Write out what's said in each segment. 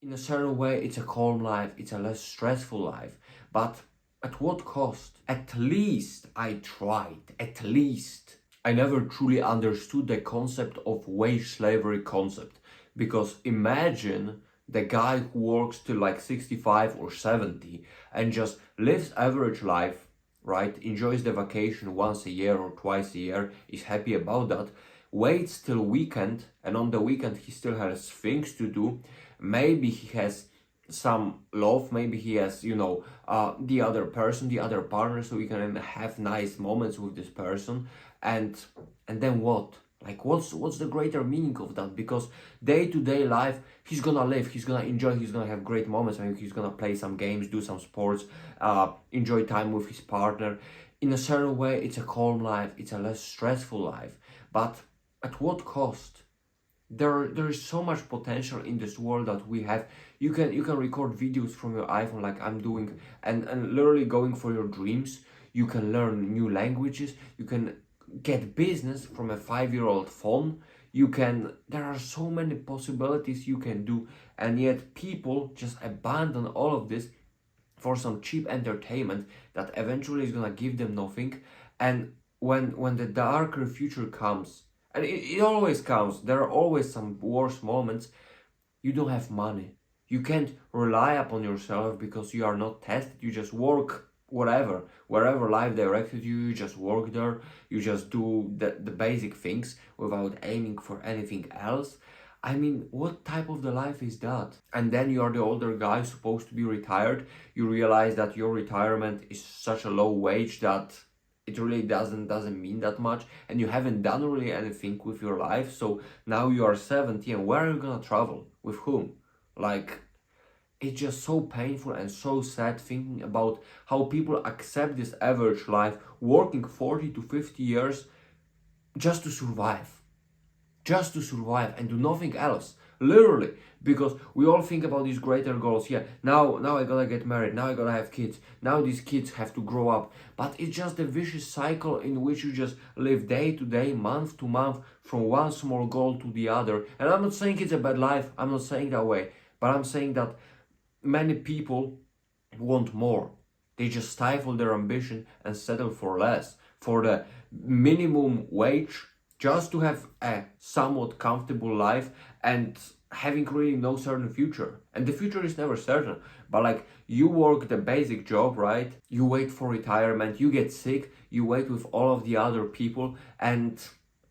In a certain way, it's a calm life, it's a less stressful life. But at what cost? At least I tried. At least I never truly understood the concept of wage slavery concept. Because imagine the guy who works till like 65 or 70 and just lives average life, right? Enjoys the vacation once a year or twice a year, is happy about that, waits till weekend, and on the weekend he still has things to do. Maybe he has some love, maybe he has, the other person, the other partner, so he can have nice moments with this person. And then what? Like, what's the greater meaning of that? Because day-to-day life, he's gonna live, he's gonna enjoy, he's gonna have great moments. Maybe he's gonna play some games, do some sports, enjoy time with his partner. In a certain way, it's a calm life, it's a less stressful life. But at what cost? There is so much potential in this world that we have. You can record videos from your iPhone like I'm doing, and literally going for your dreams. You can learn new languages, you can get business from a 5-year-old phone. There are so many possibilities you can do, and yet people just abandon all of this for some cheap entertainment that eventually is gonna give them nothing. And when the darker future comes, and it always comes, there are always some worse moments. You don't have money, you can't rely upon yourself because you are not tested. You just work wherever life directed you. You just work there, you just do the basic things without aiming for anything else. I mean, what type of the life is that? And then you are the older guy supposed to be retired. You realize that your retirement is such a low wage that it really doesn't mean that much, and you haven't done really anything with your life. So now you are 70, and where are you gonna travel? With whom? Like, it's just so painful and so sad thinking about how people accept this average life, working 40 to 50 years just to survive. Just to survive and do nothing else. Literally. Because we all think about these greater goals. Yeah, now I gotta get married, now I gotta have kids, now these kids have to grow up. But it's just a vicious cycle in which you just live day to day, month to month, from one small goal to the other. And I'm not saying it's a bad life, I'm not saying that way. But I'm saying that many people want more. They just stifle their ambition and settle for less, for the minimum wage, just to have a somewhat comfortable life and having really no certain future. And the future is never certain. But like, you work the basic job, right? You wait for retirement, you get sick, you wait with all of the other people, and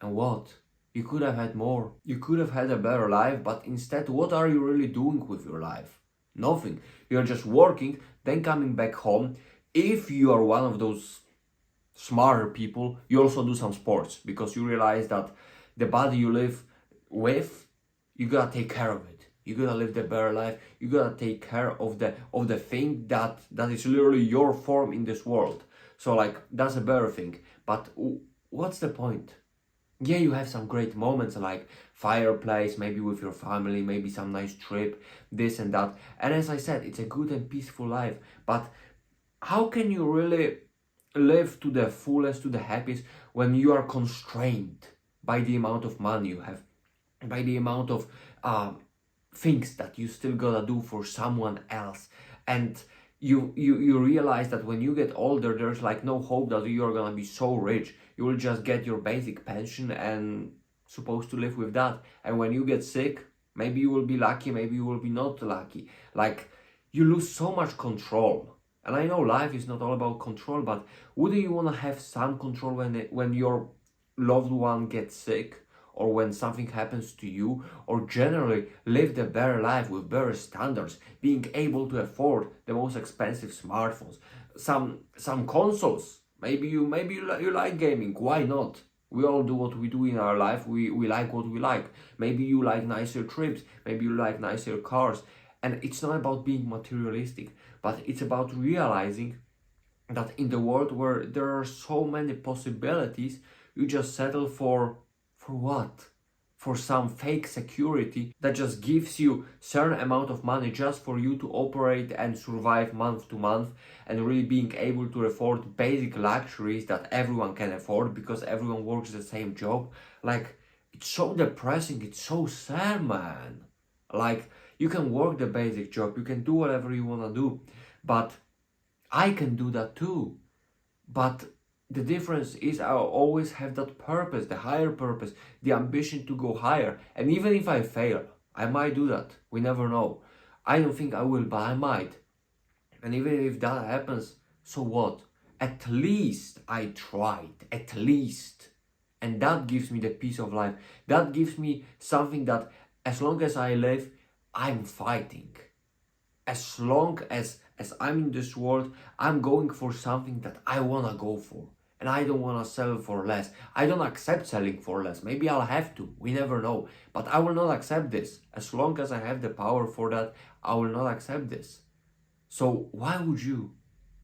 what? You could have had more. You could have had a better life, but instead, what are you really doing with your life? Nothing. You're just working, then coming back home. If you are one of those smarter people, you also do some sports, because you realize that the body you live with, you gotta take care of it. You gotta live the better life. You gotta take care of the thing that is literally your form in this world. So like, that's a better thing. But what's the point? Yeah, you have some great moments like fireplace, maybe with your family, maybe some nice trip, this and that. And as I said, it's a good and peaceful life. But how can you really live to the fullest, to the happiest, when you are constrained by the amount of money you have, by the amount of things that you still gotta do for someone else? And you realize that when you get older, there's like no hope that you're gonna be so rich. You will just get your basic pension and supposed to live with that. And when you get sick, maybe you will be lucky, maybe you will be not lucky. Like, you lose so much control. And I know life is not all about control, but wouldn't you want to have some control when your loved one gets sick, or when something happens to you, or generally live the better life with better standards, being able to afford the most expensive smartphones, some consoles? Maybe you like gaming. Why not? We all do what we do in our life. We like what we like. Maybe you like nicer trips. Maybe you like nicer cars. And it's not about being materialistic, but it's about realizing that in the world where there are so many possibilities, you just settle for what? For some fake security that just gives you certain amount of money just for you to operate and survive month to month, and really being able to afford basic luxuries that everyone can afford because everyone works the same job. Like, it's so depressing, it's so sad, man. Like, You can work the basic job, you can do whatever you want to do, but I can do that too. But the difference is I always have that purpose, the higher purpose, the ambition to go higher. And even if I fail, I might do that. We never know. I don't think I will, but I might. And even if that happens, so what? At least I tried, at least. And that gives me the peace of life. That gives me something that as long as I live, I'm fighting. As long as I'm in this world, I'm going for something that I want to go for. And I don't want to sell for less. I don't accept selling for less. Maybe I'll have to. We never know. But I will not accept this. As long as I have the power for that, I will not accept this. So why would you?